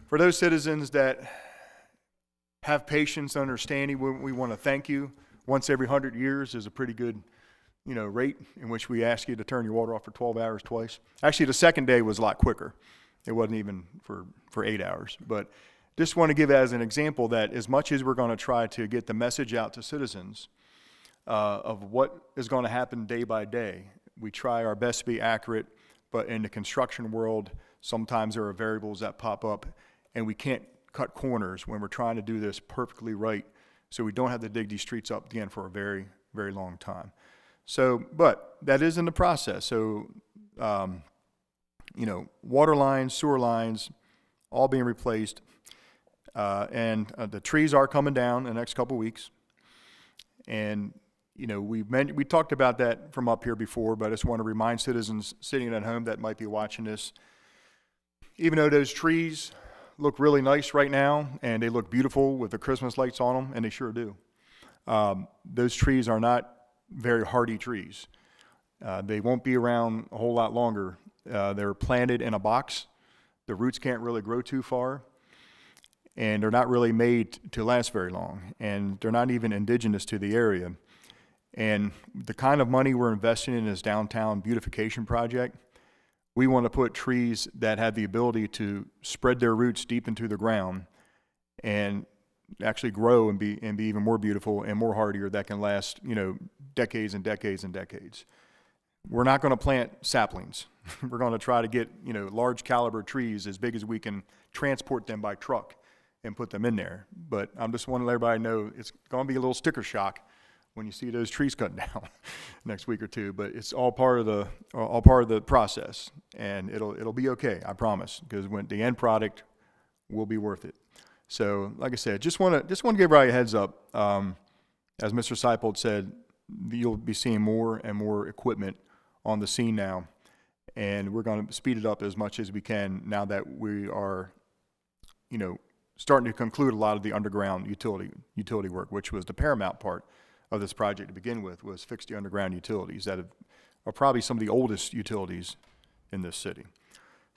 for those citizens that have patience, understanding, we want to thank you. Once every 100 years is a pretty good, you know, rate in which we ask you to turn your water off for 12 hours twice. Actually, the second day was a lot quicker. It wasn't even for 8 hours. But just want to give as an example that as much as we're going to try to get the message out to citizens of what is going to happen day by day, we try our best to be accurate, but in the construction world, sometimes there are variables that pop up, and we can't cut corners when we're trying to do this perfectly right, so we don't have to dig these streets up again for a very, very long time. So, but that is in the process. So, you know, water lines, sewer lines, all being replaced. And the trees are coming down in the next couple weeks. And, you know, we talked about that from up here before, but I just want to remind citizens sitting at home that might be watching this, even though those trees look really nice right now and they look beautiful with the Christmas lights on them, and they sure do, those trees are not very hardy trees. They won't be around a whole lot longer. They're planted in a box. The roots can't really grow too far. And they're not really made to last very long, and they're not even indigenous to the area. And the kind of money we're investing in this downtown beautification project, we want to put trees that have the ability to spread their roots deep into the ground and actually grow and be even more beautiful and more hardier, that can last, you know, decades and decades and decades. We're not going to plant saplings. We're going to try to get, you know, large caliber trees as big as we can transport them by truck and put them in there. But I'm just wanting to let everybody know it's going to be a little sticker shock when you see those trees cut down next week or two. But it's all part of the process, and it'll be okay, I promise, because when the end product will be worth it. So, like I said, just want to give everybody a heads up. As Mr. Seipold said, you'll be seeing more and more equipment on the scene now, and we're going to speed it up as much as we can now that we are, you know, starting to conclude a lot of the underground utility work, which was the paramount part of this project to begin with, was fix the underground utilities that are probably some of the oldest utilities in this city.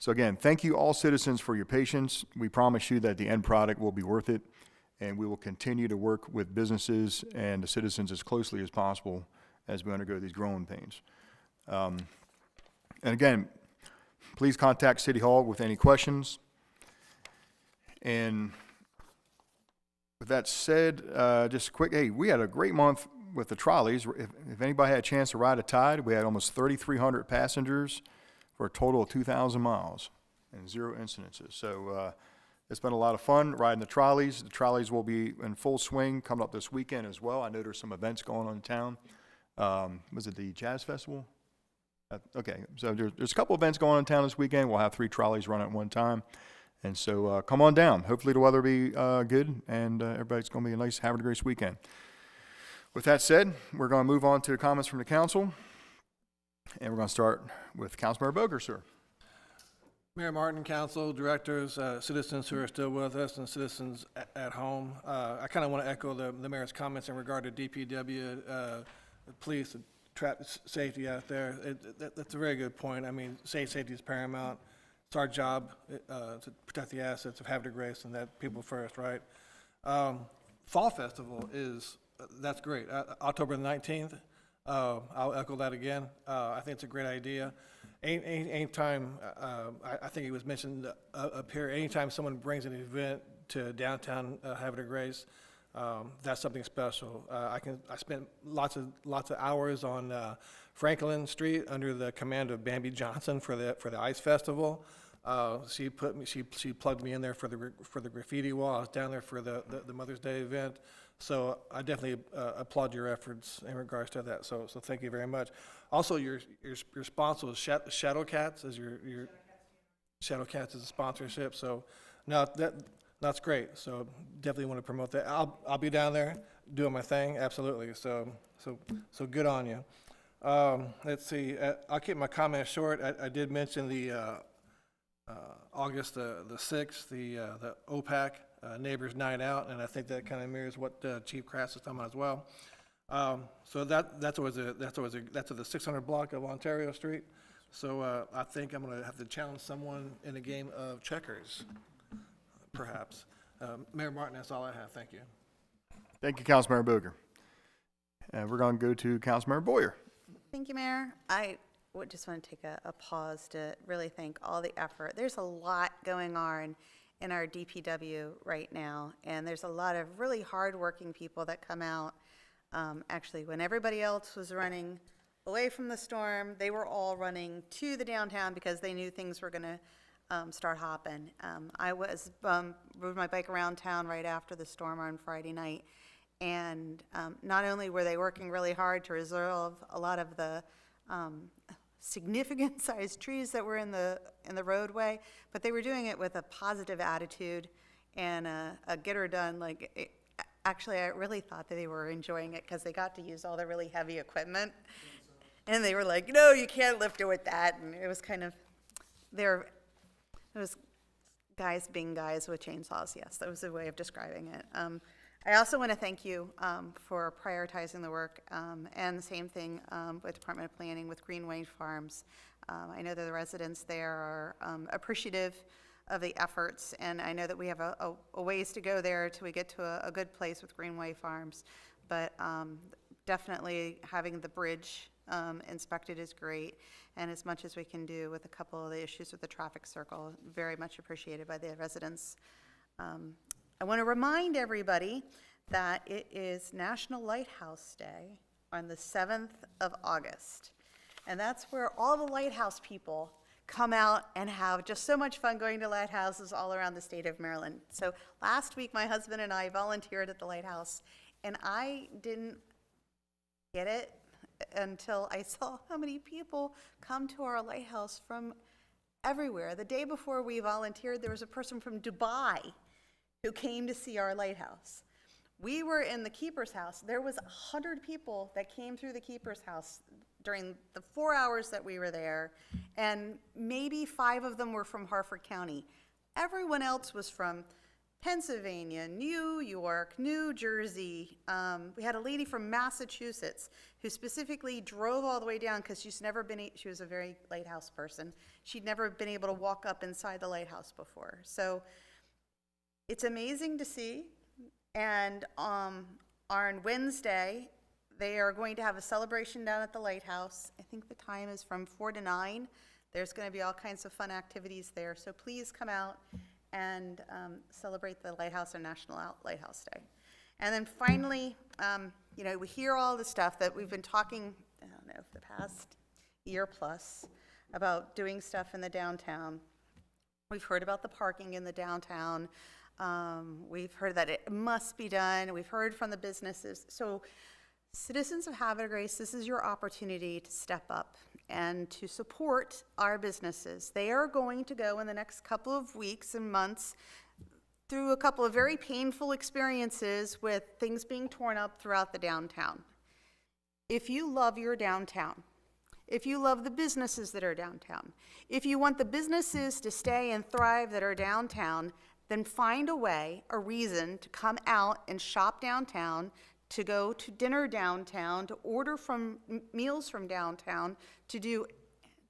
So again, thank you all citizens for your patience. We promise you that the end product will be worth it, and we will continue to work with businesses and the citizens as closely as possible as we undergo these growing pains. And again, please contact City Hall with any questions. And with that said, just quick, hey, we had a great month with the trolleys. If anybody had a chance to ride a Tide, we had almost 3,300 passengers for a total of 2,000 miles and 0 incidences. So it's been a lot of fun riding the trolleys. The trolleys will be in full swing coming up this weekend as well. I know there's some events going on in town. Was it the Jazz Festival? Okay, so there's a couple events going on in town this weekend. We'll have 3 trolleys run at one time. And so come on down. Hopefully the weather will be good, and everybody's going to be a nice Havre de Grace weekend. With that said, we're going to move on to comments from the council. And we're going to start with Councilmember Boger, sir. Mayor Martin, council, directors, citizens who are still with us, and citizens at home. I kind of want to echo the mayor's comments in regard to DPW, the police, and traffic safety out there. That's a very good point. I mean, safety is paramount. It's our job to protect the assets of Havre de Grace, and that people first, right? Fall Festival that's great. October the 19th, I'll echo that again. I think it's a great idea. Anytime, I think it was mentioned up here, anytime someone brings an event to downtown Havre de Grace, that's something special. I spent lots of hours on Franklin Street under the command of Bambi Johnson for the Ice Festival. She plugged me in there for the graffiti wall. I was down there for the Mother's Day event. So I definitely applaud your efforts in regards to that. So thank you very much. Also, your sponsor was Shadow Cats as your Shadow Cats as a sponsorship. So no, that's great. So definitely want to promote that. I'll be down there doing my thing. Absolutely. So good on you. Let's see. I'll keep my comments short. I did mention the August the 6th, the OPAC Neighbors Night Out, and I think that kind of mirrors what Chief Crass is talking about as well. So that's always the 600 block of Ontario Street. So I think I'm going to have to challenge someone in a game of checkers, perhaps. Mayor Martin, that's all I have. Thank you. Thank you, Councilmember Booger. And we're going to go to Councilmember Boyer. Thank you, Mayor. I would just want to take a pause to really thank all the effort. There's a lot going on in our DPW right now, and there's a lot of really hardworking people that come out. Actually, when everybody else was running away from the storm, they were all running to the downtown because they knew things were going to start hopping. I rode my bike around town right after the storm on Friday night, and not only were they working really hard to resolve a lot of the significant sized trees that were in the roadway, but they were doing it with a positive attitude and a get her done. Actually, I really thought that they were enjoying it because they got to use all the really heavy equipment, and they were like, no, you can't lift it with that. And it was kind of it was guys being guys with chainsaws. Yes, that was a way of describing it. I also want to thank you for prioritizing the work, and the same thing with Department of Planning with Greenway Farms. I know that the residents there are appreciative of the efforts, and I know that we have a ways to go there till we get to a good place with Greenway Farms, but definitely having the bridge inspected is great, and as much as we can do with a couple of the issues with the traffic circle, very much appreciated by the residents. I want to remind everybody that it is National Lighthouse Day on the 7th of August. And that's where all the lighthouse people come out and have just so much fun going to lighthouses all around the state of Maryland. So last week, my husband and I volunteered at the lighthouse, and I didn't get it until I saw how many people come to our lighthouse from everywhere. The day before we volunteered, there was a person from Dubai who came to see our lighthouse. We were in the keeper's house. There was 100 people that came through the keeper's house during the 4 hours that we were there, and maybe 5 of them were from Harford County. Everyone else was from Pennsylvania, New York, New Jersey. We had a lady from Massachusetts who specifically drove all the way down because she was a very lighthouse person. She'd never been able to walk up inside the lighthouse before. So it's amazing to see, and on Wednesday, they are going to have a celebration down at the lighthouse. I think the time is from 4 to 9. There's going to be all kinds of fun activities there, so please come out and celebrate the lighthouse on National Lighthouse Day. And then finally, we hear all the stuff that we've been talking, I don't know, for the past year plus about doing stuff in the downtown. We've heard about the parking in the downtown. We've heard that it must be done. We've heard from the businesses. So citizens of Havre Grace, this is your opportunity to step up and to support our businesses. They are going to go in the next couple of weeks and months through a couple of very painful experiences with things being torn up throughout the downtown. If you love your downtown, if you love the businesses that are downtown, if you want the businesses to stay and thrive that are downtown, then find a way, a reason to come out and shop downtown, to go to dinner downtown, to order from meals from downtown,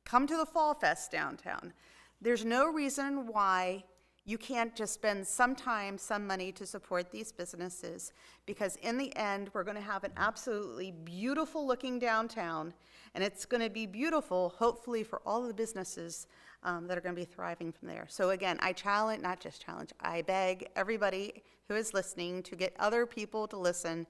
come to the Fall Fest downtown. There's no reason why you can't just spend some time, some money to support these businesses, because in the end, we're going to have an absolutely beautiful looking downtown, and it's going to be beautiful, hopefully, for all of the businesses that are going to be thriving from there. So again, I beg everybody who is listening to get other people to listen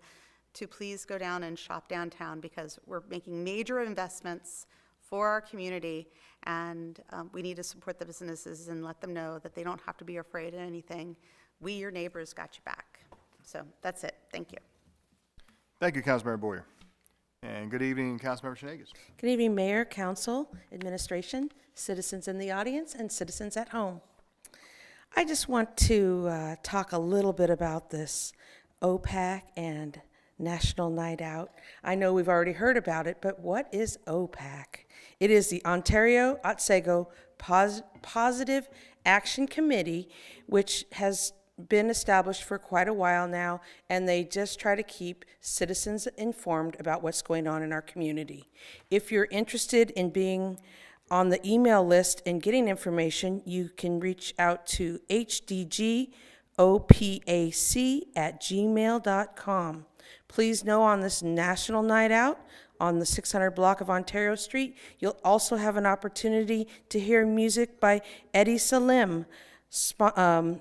to please go down and shop downtown, because we're making major investments for our community, and we need to support the businesses and let them know that they don't have to be afraid of anything. We, your neighbors, got you back. So that's it. Thank you. Thank you, Councilmember Boyer. And good evening, Councilmember Shenagus. Good evening, Mayor, Council, Administration, citizens in the audience, and citizens at home. I just want to talk a little bit about this OPAC and National Night Out. I know we've already heard about it, but what is OPAC? It is the Ontario Otsego Positive Action Committee, which has been established for quite a while now, and they just try to keep citizens informed about what's going on in our community. If you're interested in being on the email list and getting information, you can reach out to hdgopac@gmail.com. Please know on this National Night Out on the 600 block of Ontario Street, you'll also have an opportunity to hear music by Eddie Salim,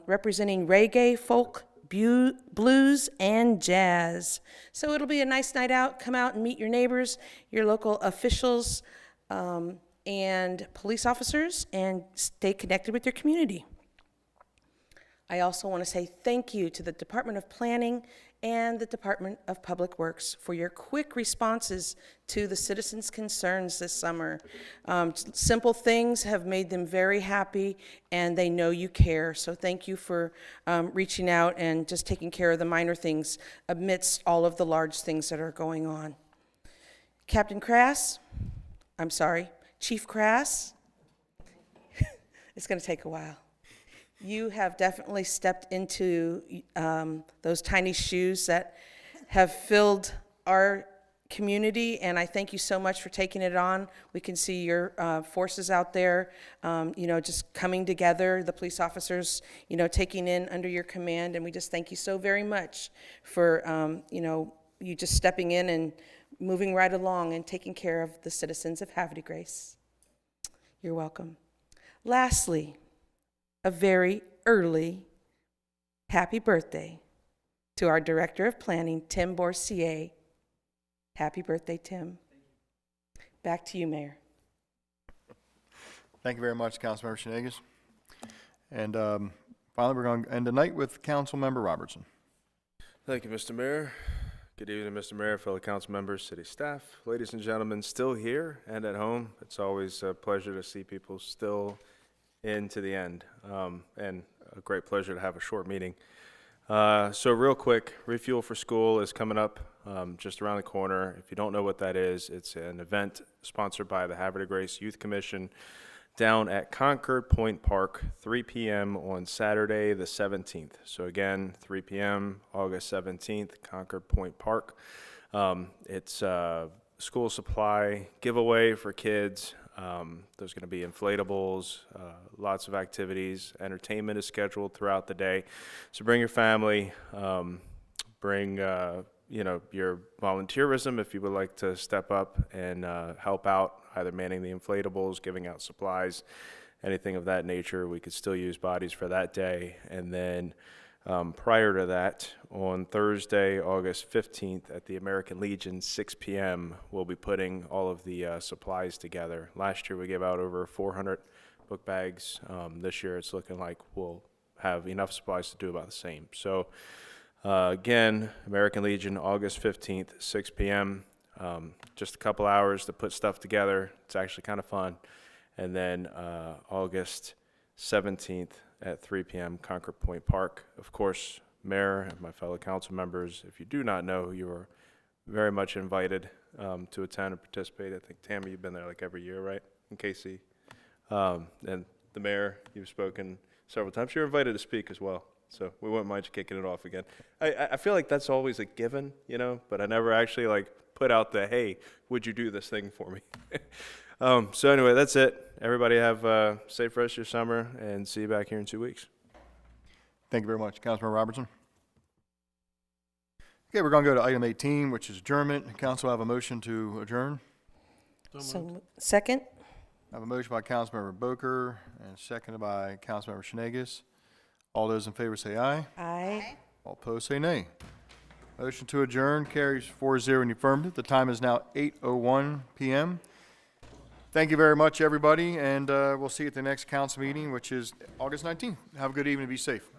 representing reggae, folk, blues, and jazz. So it'll be a nice night out. Come out and meet your neighbors, your local officials, and police officers, and stay connected with your community. I also want to say thank you to the Department of Planning and the Department of Public Works for your quick responses to the citizens' concerns this summer. Simple things have made them very happy, and they know you care. So thank you for reaching out and just taking care of the minor things amidst all of the large things that are going on. Chief Crass, it's going to take a while. You have definitely stepped into those tiny shoes that have filled our community, and I thank you so much for taking it on. We can see your forces out there, just coming together, the police officers, taking in under your command, and we just thank you so very much for, you just stepping in and moving right along and taking care of the citizens of Havre de Grace. You're welcome. Lastly, a very early happy birthday to our Director of Planning, Tim Borsier. Happy birthday, Tim. Back to you, Mayor. Thank you very much, Councilmember Shenegis. And finally, we're going to end the night with Councilmember Robertson. Thank you, Mr. Mayor. Good evening, Mr. Mayor, fellow council members, city staff, ladies and gentlemen, still here and at home. It's always a pleasure to see people still in to the end, and a great pleasure to have a short meeting. So real quick, Refuel for School is coming up just around the corner. If you don't know what that is, it's an event sponsored by the Havre de Grace Youth Commission down at Concord Point Park, 3 p.m. on Saturday the 17th. So again, 3 p.m., August 17th, Concord Point Park. It's a school supply giveaway for kids. There's going to be inflatables, lots of activities. Entertainment is scheduled throughout the day. So bring your family, bring your volunteerism if you would like to step up and help out, either manning the inflatables, giving out supplies, anything of that nature. We could still use bodies for that day. And then prior to that, on Thursday, August 15th at the American Legion, 6 p.m., we'll be putting all of the supplies together. Last year we gave out over 400 book bags. This year it's looking like we'll have enough supplies to do about the same. So again, American Legion, August 15th, 6 p.m., just a couple hours to put stuff together. It's actually kind of fun. And then August 17th at 3 p.m., Concord Point Park. Of course, Mayor and my fellow council members, if you do not know, you are very much invited to attend and participate. I think, Tammy, you've been there like every year, right? And Casey. And the Mayor, you've spoken several times. You're invited to speak as well. So we wouldn't mind you kicking it off again. I feel like that's always a given, but I never actually put out the, hey, would you do this thing for me? So anyway, that's it. Everybody have a safe rest of your summer, and see you back here in 2 weeks. Thank you very much, Councilmember Robertson. Okay, we're going to go to item 18, which is adjournment. Council have a motion to adjourn. So, second? I have a motion by Councilmember Boker and seconded by Councilmember Shenegis. All those in favor say aye. Aye. All opposed say nay. Motion to adjourn carries 4-0 in the affirmative. The time is now 8:01 p.m. Thank you very much, everybody, and we'll see you at the next council meeting, which is August 19th. Have a good evening. Be safe.